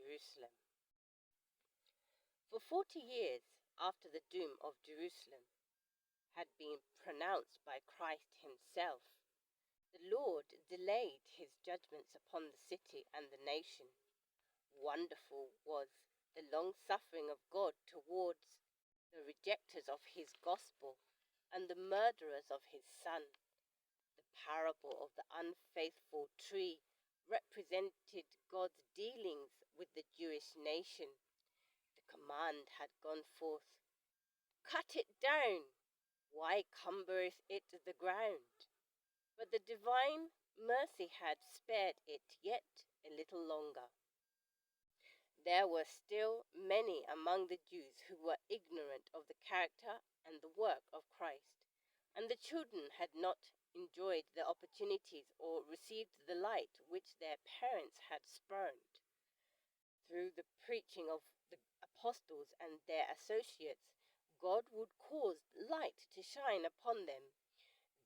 Jerusalem. For 40 years after the doom of Jerusalem had been pronounced by Christ himself, the Lord delayed his judgments upon the city and the nation. Wonderful was the long-suffering of God towards the rejectors of his gospel and the murderers of his Son. The parable of the unfaithful tree represented God's dealings with the Jewish nation. The command had gone forth, "Cut it down, why cumbereth it the ground?" But the divine mercy had spared it yet a little longer. There were still many among the Jews who were ignorant of the character and the work of Christ, and the children had not enjoyed the opportunities or received the light which their parents had spurned. Through the preaching of the apostles and their associates, God would cause light to shine upon them.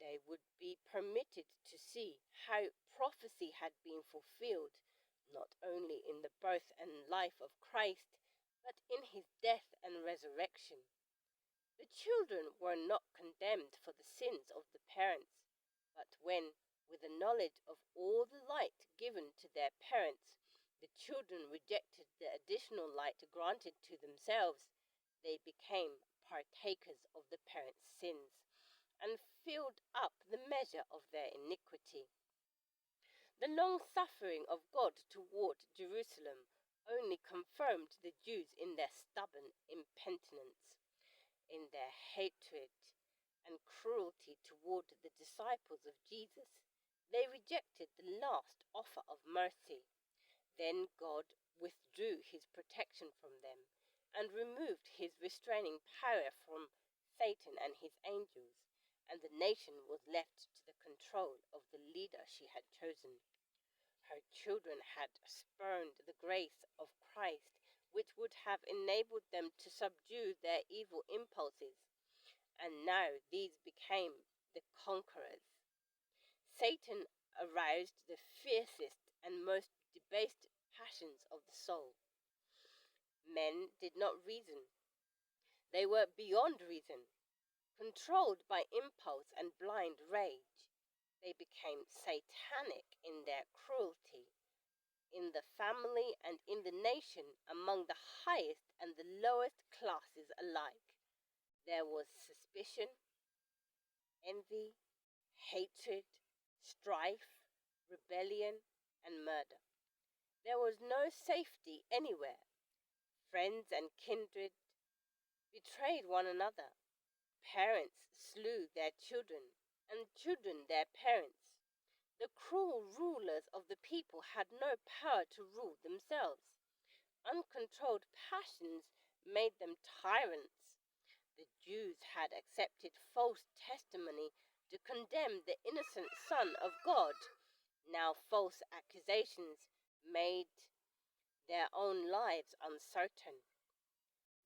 They would be permitted to see how prophecy had been fulfilled, not only in the birth and life of Christ, but in his death and resurrection. The children were not condemned for the sins of the parents, but when, with the knowledge of all the light given to their parents, the children rejected the additional light granted to themselves, they became partakers of the parents' sins and filled up the measure of their iniquity. The long-suffering of God toward Jerusalem only confirmed the Jews in their stubborn impenitence, in their hatred and cruelty toward the disciples of Jesus. They rejected the last offer of mercy. Then God withdrew his protection from them and removed his restraining power from Satan and his angels, and the nation was left to the control of the leader she had chosen. Her children had spurned the grace of Christ, which would have enabled them to subdue their evil impulses, and now these became the conquerors. Satan aroused the fiercest and most debased passions of the soul. Men did not reason. They were beyond reason. Controlled by impulse and blind rage, they became satanic in their cruelty. In the family and in the nation, among the highest and the lowest classes alike, there was suspicion, envy, hatred, strife, rebellion, and murder. There was no safety anywhere. Friends and kindred betrayed one another. Parents slew their children, and children their parents. The cruel rulers of the people had no power to rule themselves. Uncontrolled passions made them tyrants. The Jews had accepted false testimony to condemn the innocent Son of God. Now false accusations made their own lives uncertain.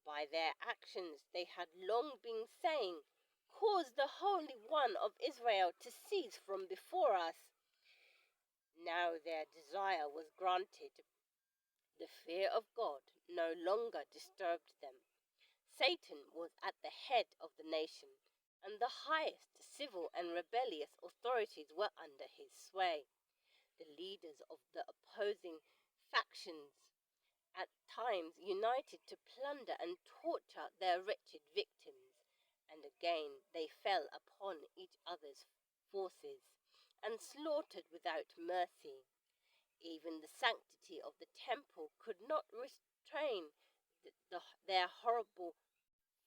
By their actions they had long been saying, "Cause the Holy One of Israel to cease from before us." Now their desire was granted. The fear of God no longer disturbed them. Satan was at the head of the nation, and the highest civil and rebellious authorities were under his sway. The leaders of the opposing factions at times united to plunder and torture their wretched victims, and again they fell upon each other's forces and slaughtered without mercy. Even the sanctity of the temple could not restrain their horrible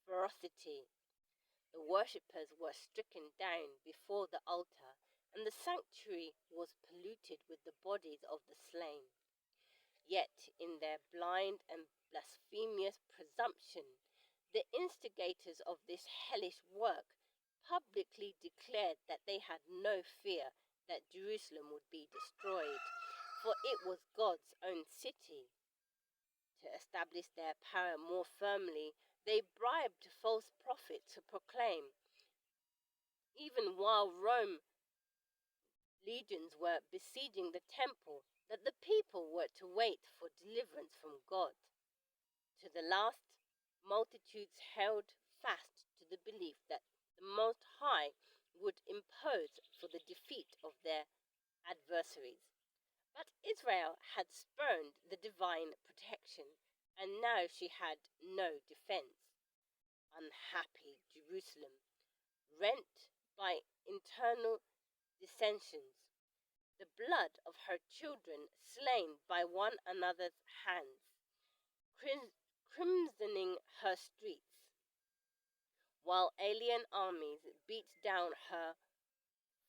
ferocity. The worshippers were stricken down before the altar, and the sanctuary was polluted with the bodies of the slain. Yet in their blind and blasphemous presumption, the instigators of this hellish work publicly declared that they had no fear that Jerusalem would be destroyed, for it was God's own city. To establish their power more firmly, they bribed false prophets to proclaim, even while Rome legions were besieging the temple, that the people were to wait for deliverance from God. To the last, multitudes held fast to the belief that the Most High would impose for the defeat of their adversaries. But Israel had spurned the divine protection, and now she had no defense. Unhappy Jerusalem, rent by internal dissensions, the blood of her children slain by one another's hands, crimsoning her streets, while alien armies beat down her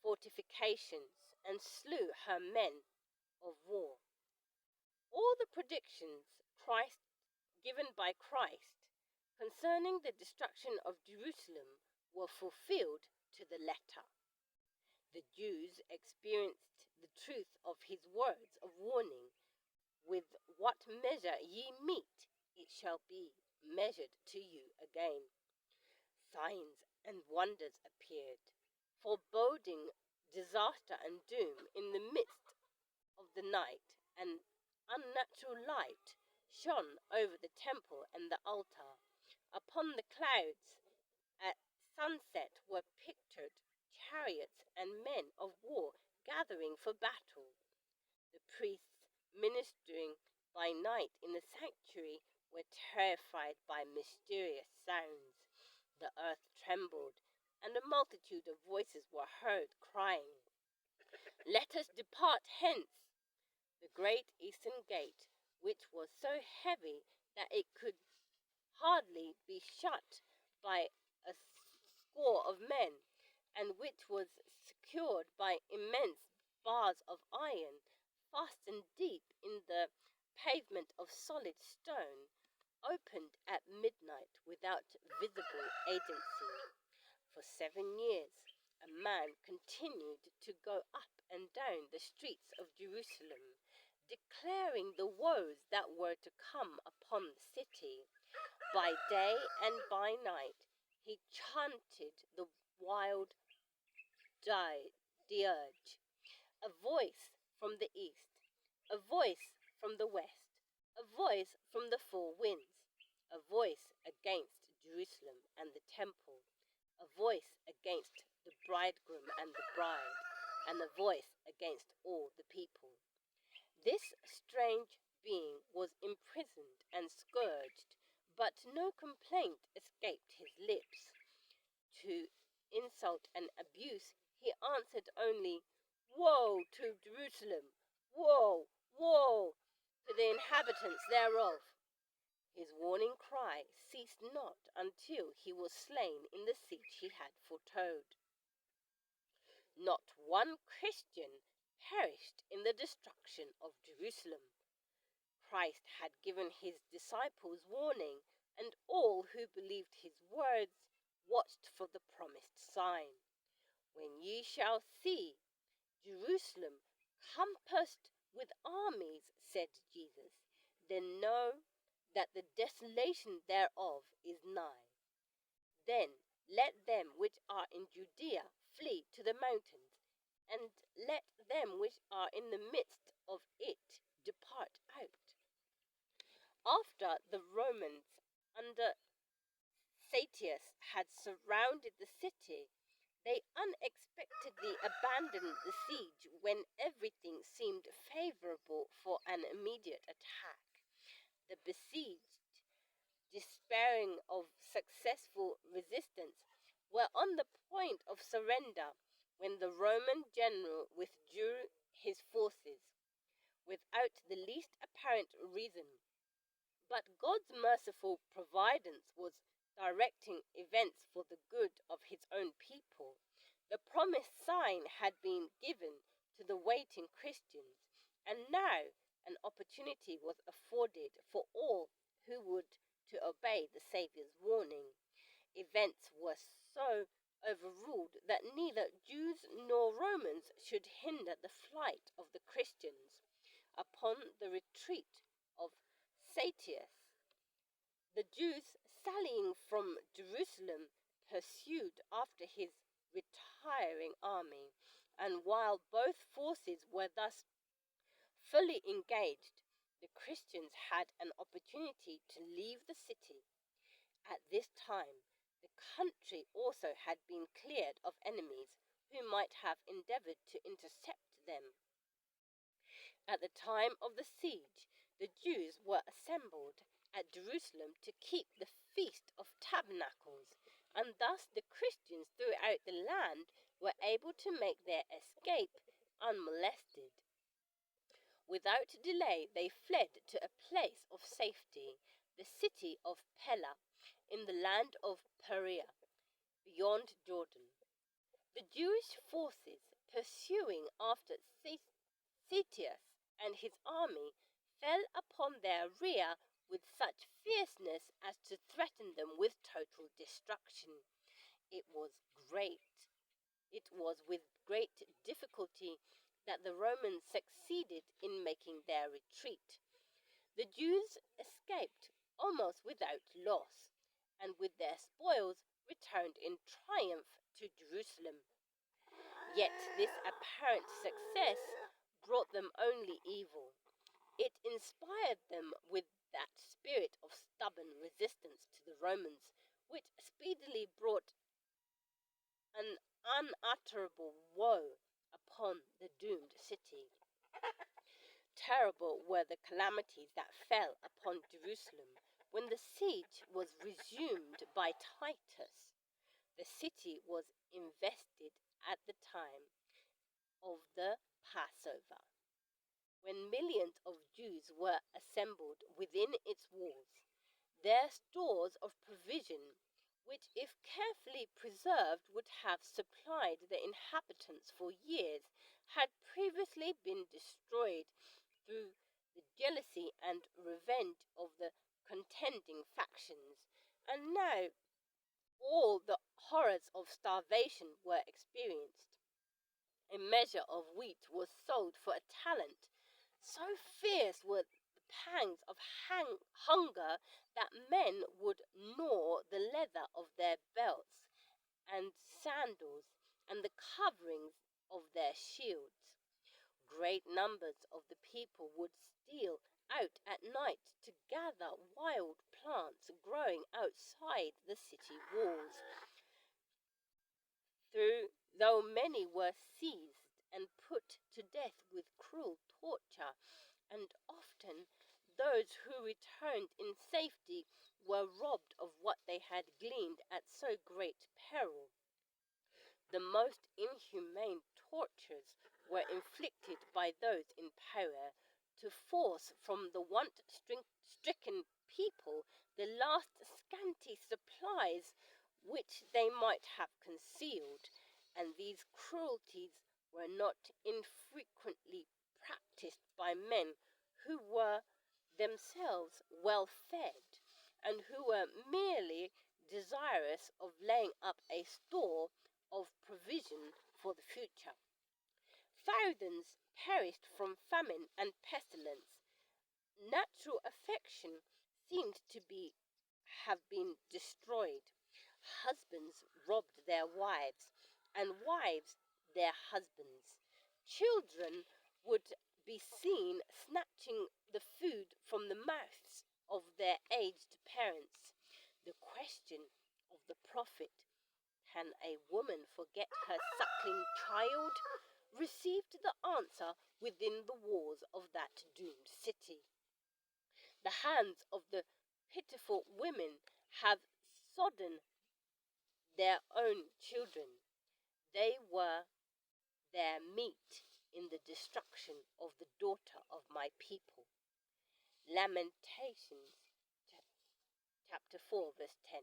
fortifications and slew her men of war. All the predictions given by Christ concerning the destruction of Jerusalem were fulfilled to the letter. The Jews experienced the truth of his words of warning. With what measure ye mete, it shall be measured to you again. Signs and wonders appeared, foreboding disaster and doom in the midst of the night. An unnatural light shone over the temple and the altar. Upon the clouds at sunset were pictured chariots and men of war gathering for battle. The priests ministering by night in the sanctuary were terrified by mysterious sounds. The earth trembled, and a multitude of voices were heard crying, "Let us depart hence." The great eastern gate, which was so heavy that it could hardly be shut by a score of men, and which was secured by immense bars of iron, fastened deep in the pavement of solid stone, opened at midnight without visible agency. For 7 years, a man continued to go up and down the streets of Jerusalem, declaring the woes that were to come upon the city. By day and by night, he chanted the wild dirge. A voice from the east, a voice from the west, a voice from the four winds, a voice against Jerusalem and the temple, a voice against the bridegroom and the bride, and a voice against all the people. This strange being was imprisoned and scourged, but no complaint escaped his lips. To insult and abuse he answered only, "Woe to Jerusalem! Woe, woe to the inhabitants thereof!" His warning cry ceased not until he was slain in the siege he had foretold. Not one Christian perished in the destruction of Jerusalem. Christ had given his disciples warning, and all who believed his words watched for the promised sign. "When ye shall see Jerusalem compassed with armies," said Jesus, "then know that the desolation thereof is nigh. Then let them which are in Judea flee to the mountains, and let them which are in the midst of it depart out." After the Romans under Satius had surrounded the city, they unexpectedly abandoned the siege when everything seemed favorable for an immediate attack. The besieged, despairing of successful resistance, were on the point of surrender when the Roman general withdrew his forces without the least apparent reason. But God's merciful providence was directing events for the good of his own people. The promised sign had been given to the waiting Christians, and now an opportunity was afforded for all who would to obey the Saviour's warning. Events were so overruled that neither Jews nor Romans should hinder the flight of the Christians. Upon the retreat of Satius, the Jews sallying from Jerusalem pursued after his retiring army, and while both forces were thus Fully engaged, the Christians had an opportunity to leave the city. At this time, the country also had been cleared of enemies who might have endeavored to intercept them. At the time of the siege, the Jews were assembled at Jerusalem to keep the Feast of Tabernacles, and thus the Christians throughout the land were able to make their escape unmolested. Without delay, they fled to a place of safety, the city of Pella, in the land of Perea, beyond Jordan. The Jewish forces, pursuing after Theseus and his army, fell upon their rear with such fierceness as to threaten them with total destruction. It was with great difficulty that the Romans succeeded in making their retreat. The Jews escaped almost without loss, and with their spoils returned in triumph to Jerusalem. Yet this apparent success brought them only evil. It inspired them with that spirit of stubborn resistance to the Romans, which speedily brought an unutterable woe upon the doomed city. Terrible were the calamities that fell upon Jerusalem when the siege was resumed by Titus. The city was invested at the time of the Passover, when millions of Jews were assembled within its walls. Their stores of provision, which if carefully preserved would have supplied the inhabitants for years, had previously been destroyed through the jealousy and revenge of the contending factions, and now all the horrors of starvation were experienced. A measure of wheat was sold for a talent. So fierce were the pangs of hunger that men would gnaw the leather of their belts and sandals and the coverings of their shields. Great numbers of the people would steal out at night to gather wild plants growing outside the city walls. Though many were seized and put to death with cruel torture, and often those who returned in safety were robbed of what they had gleaned at so great peril. The most inhumane tortures were inflicted by those in power to force from the want-stricken people the last scanty supplies which they might have concealed, and these cruelties were not infrequently practiced by men who were themselves well fed, and who were merely desirous of laying up a store of provision for the future. Thousands perished from famine and pestilence. Natural affection seemed to have been destroyed. Husbands robbed their wives, and wives their husbands. Children would be seen snatching the food from the mouths of their aged parents. The question of the prophet, "Can a woman forget her suckling child?" received the answer within the walls of that doomed city. The hands of the pitiful women have sodden their own children. They were their meat in the destruction of the daughter of my people. Lamentations chapter 4 verse 10.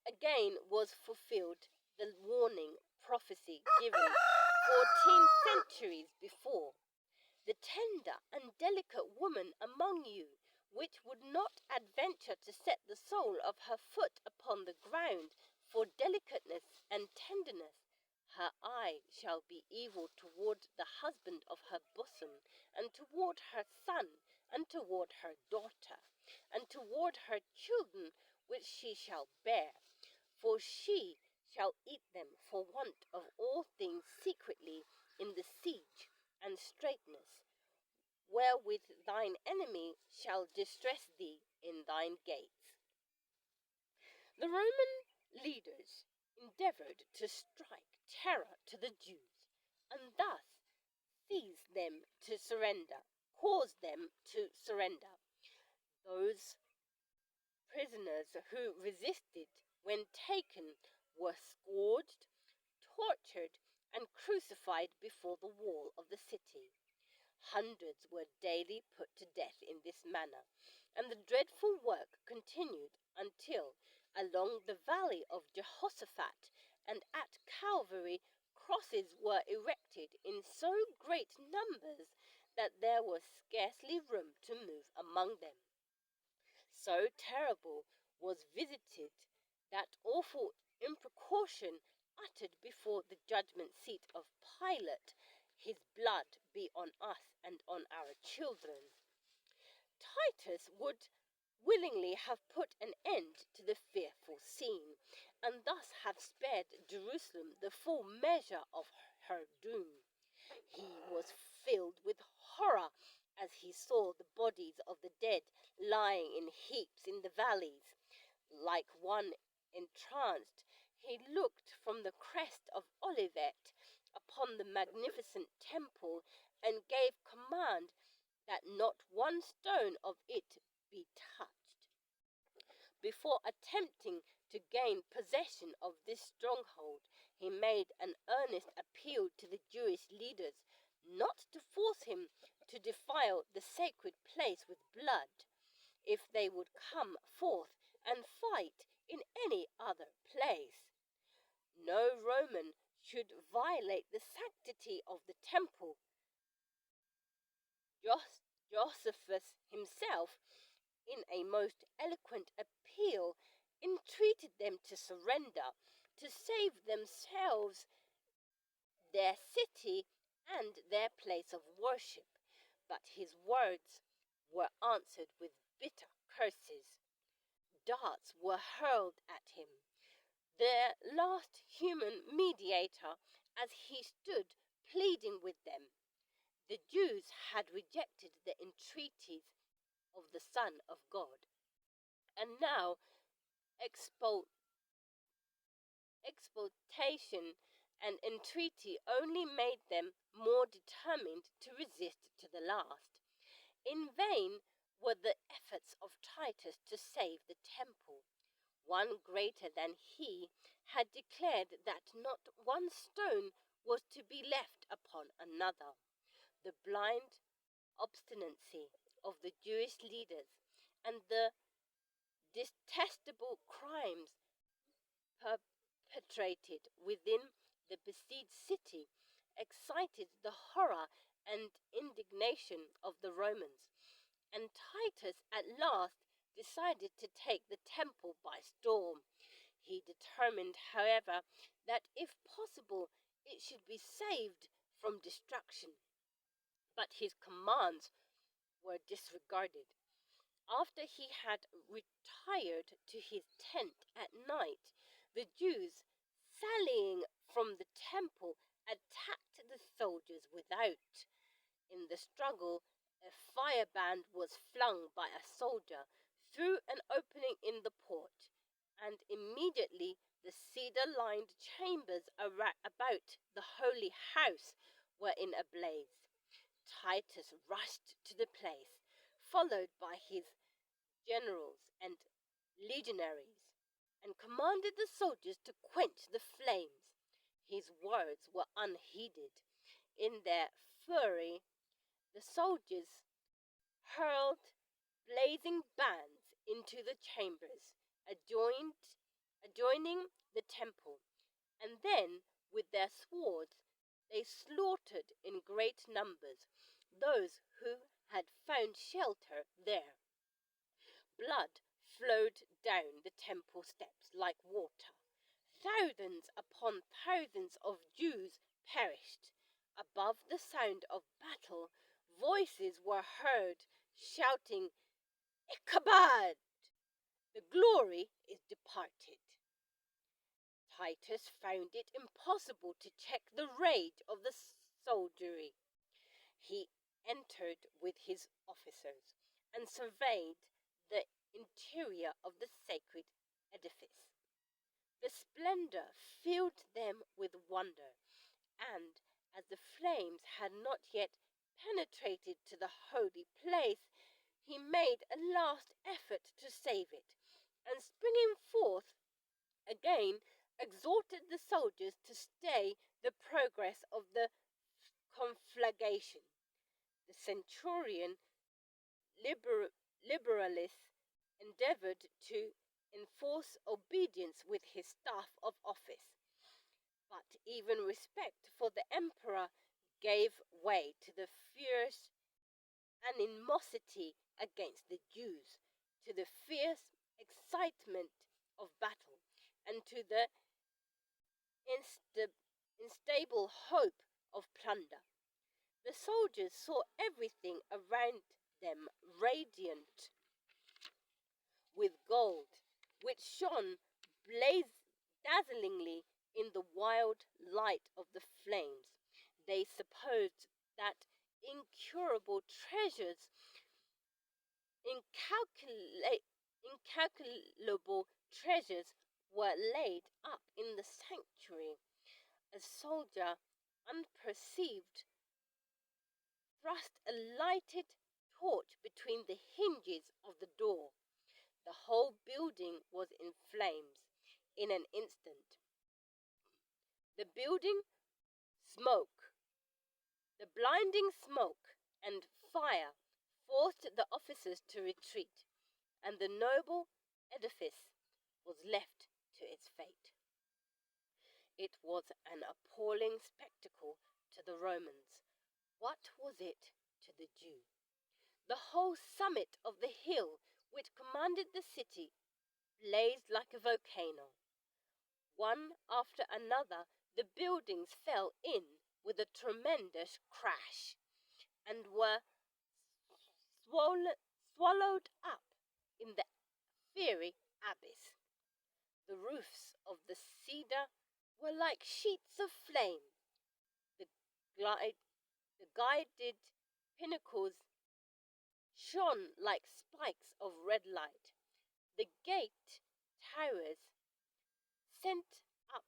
Again was fulfilled the warning prophecy given 14 centuries before. The tender and delicate woman among you, which would not adventure to set the sole of her foot upon the ground for delicateness and tenderness, her eye shall be evil toward the husband of her bosom, and toward her son, and toward her daughter, and toward her children which she shall bear. For she shall eat them for want of all things secretly in the siege and straitness, wherewith thine enemy shall distress thee in thine gates. The Roman leaders endeavored to strike terror to the Jews, and thus seize them to surrender, cause them to surrender. Those prisoners who resisted, when taken, were scourged, tortured, and crucified before the wall of the city. Hundreds were daily put to death in this manner, and the dreadful work continued until, along the valley of Jehoshaphat and at Calvary, crosses were erected in so great numbers that there was scarcely room to move among them. So terrible was visited that awful imprecation uttered before the judgment seat of Pilate, his blood be on us and on our children. Titus would willingly have put an end to the fearful scene, and thus have spared Jerusalem the full measure of her doom. He was filled with horror as he saw the bodies of the dead lying in heaps in the valleys. Like one entranced, he looked from the crest of Olivet upon the magnificent temple, and gave command that not one stone of it be touched. Before attempting to gain possession of this stronghold, he made an earnest appeal to the Jewish leaders not to force him to defile the sacred place with blood, if they would come forth and fight in any other place. No Roman should violate the sanctity of the temple. Josephus himself, in a most eloquent appeal, entreated them to surrender, to save themselves, their city, and their place of worship. But his words were answered with bitter curses. Darts were hurled at him, their last human mediator, as he stood pleading with them. The Jews had rejected the entreaties of the Son of God, and now exploitation and entreaty only made them more determined to resist to the last. In vain were the efforts of Titus to save the temple. One greater than he had declared that not one stone was to be left upon another. The blind obstinacy of the Jewish leaders and the detestable crimes perpetrated within the besieged city excited the horror and indignation of the Romans, and Titus at last decided to take the temple by storm. He determined, however, that if possible it should be saved from destruction. But his commands were disregarded. After he had retired to his tent at night, the Jews, sallying from the temple, attacked the soldiers without. In the struggle, a firebrand was flung by a soldier through an opening in the port, and immediately the cedar-lined chambers about the holy house were in a blaze. Titus rushed to the place, followed by his generals and legionaries, and commanded the soldiers to quench the flames. His words were unheeded. In their fury, the soldiers hurled blazing brands into the chambers adjoining the temple, and then with their swords they slaughtered in great numbers those who had found shelter there. Blood flowed down the temple steps like water. Thousands upon thousands of Jews perished. Above the sound of battle, voices were heard shouting, "Ichabod! The glory is departed." Titus found it impossible to check the rage of the soldiery. He entered with his officers and surveyed the interior of the sacred edifice. The splendor filled them with wonder, and as the flames had not yet penetrated to the holy place, he made a last effort to save it, and springing forth again, exhorted the soldiers to stay the progress of the conflagration. The centurion Liberalis endeavored to enforce obedience with his staff of office, but even respect for the emperor gave way to the fierce animosity against the Jews, to the fierce excitement of battle, and to the unstable hope of plunder. The soldiers saw everything around them radiant with gold, which shone dazzlingly in the wild light of the flames. They supposed that incurable treasures, incalculable treasures, were laid up in the sanctuary. A soldier, unperceived, thrust a lighted torch between the hinges of the door. The whole building was in flames in an instant. The blinding smoke and fire forced the officers to retreat, and the noble edifice was left to its fate. It was an appalling spectacle to the Romans. What was it to the Jew? The whole summit of the hill which commanded the city blazed like a volcano. One after another, the buildings fell in with a tremendous crash and were swallowed up in the fiery abyss. The roofs of the cedar were like sheets of flame. The guided pinnacles shone like spikes of red light. The gate towers sent up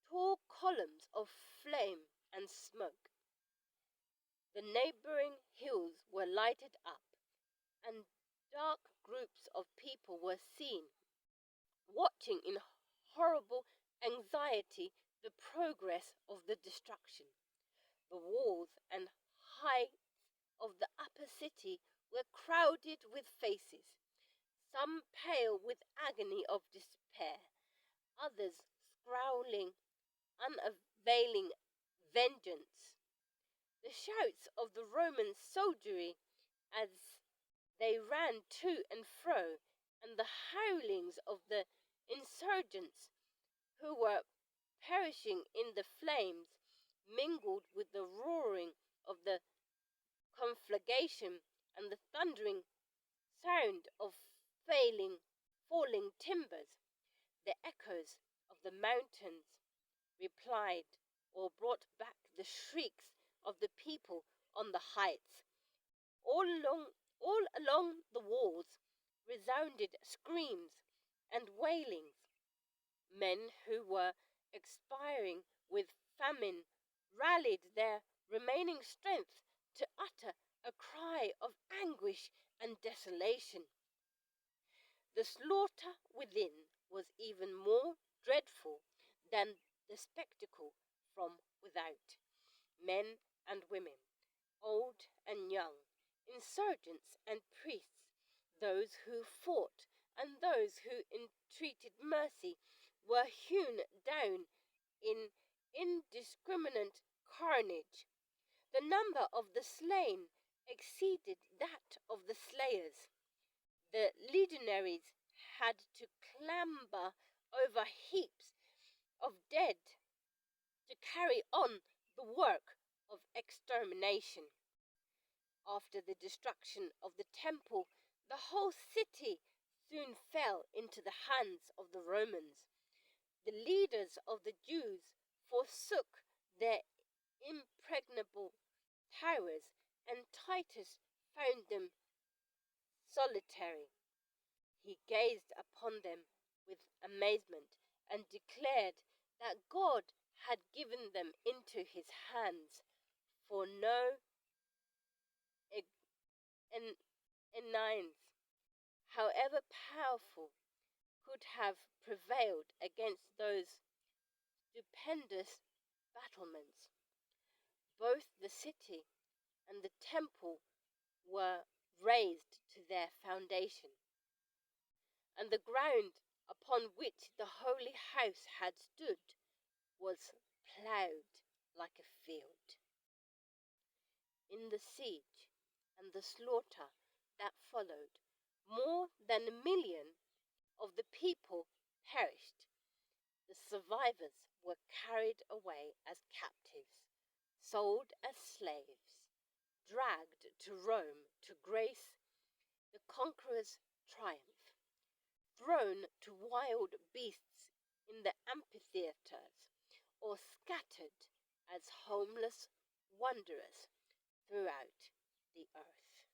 tall columns of flame and smoke. The neighboring hills were lighted up, and dark groups of people were seen, watching in horrible anxiety the progress of the destruction. The walls and heights of the upper city were crowded with faces, some pale with agony of despair, others scowling unavailing vengeance. The shouts of the Roman soldiery as they ran to and fro, and the howlings of the insurgents who were perishing in the flames, mingled with the roaring of the conflagration and the thundering sound of falling timbers. The echoes of the mountains replied or brought back the shrieks of the people on the heights. All along the walls resounded screams and wailings. Men who were expiring with famine rallied their remaining strength to utter a cry of anguish and desolation. The slaughter within was even more dreadful than the spectacle from without. Men and women, old and young, insurgents and priests, those who fought and those who entreated mercy, were hewn down in indiscriminate carnage. The number of the slain exceeded that of the slayers. The legionaries had to clamber over heaps of dead to carry on the work of extermination. After the destruction of the temple, the whole city soon fell into the hands of the Romans. The leaders of the Jews forsook their impregnable towers and Titus found them solitary. He gazed upon them with amazement and declared that God had given them into his hands, for no enemies, however powerful, could have prevailed against those stupendous battlements. Both the city and the temple were razed to their foundation, and the ground upon which the holy house had stood was ploughed like a field. In the siege and the slaughter that followed, more than 1,000,000 of the people perished. The survivors were carried away as captives, sold as slaves, dragged to Rome to grace the conqueror's triumph, thrown to wild beasts in the amphitheaters, or scattered as homeless wanderers throughout the earth.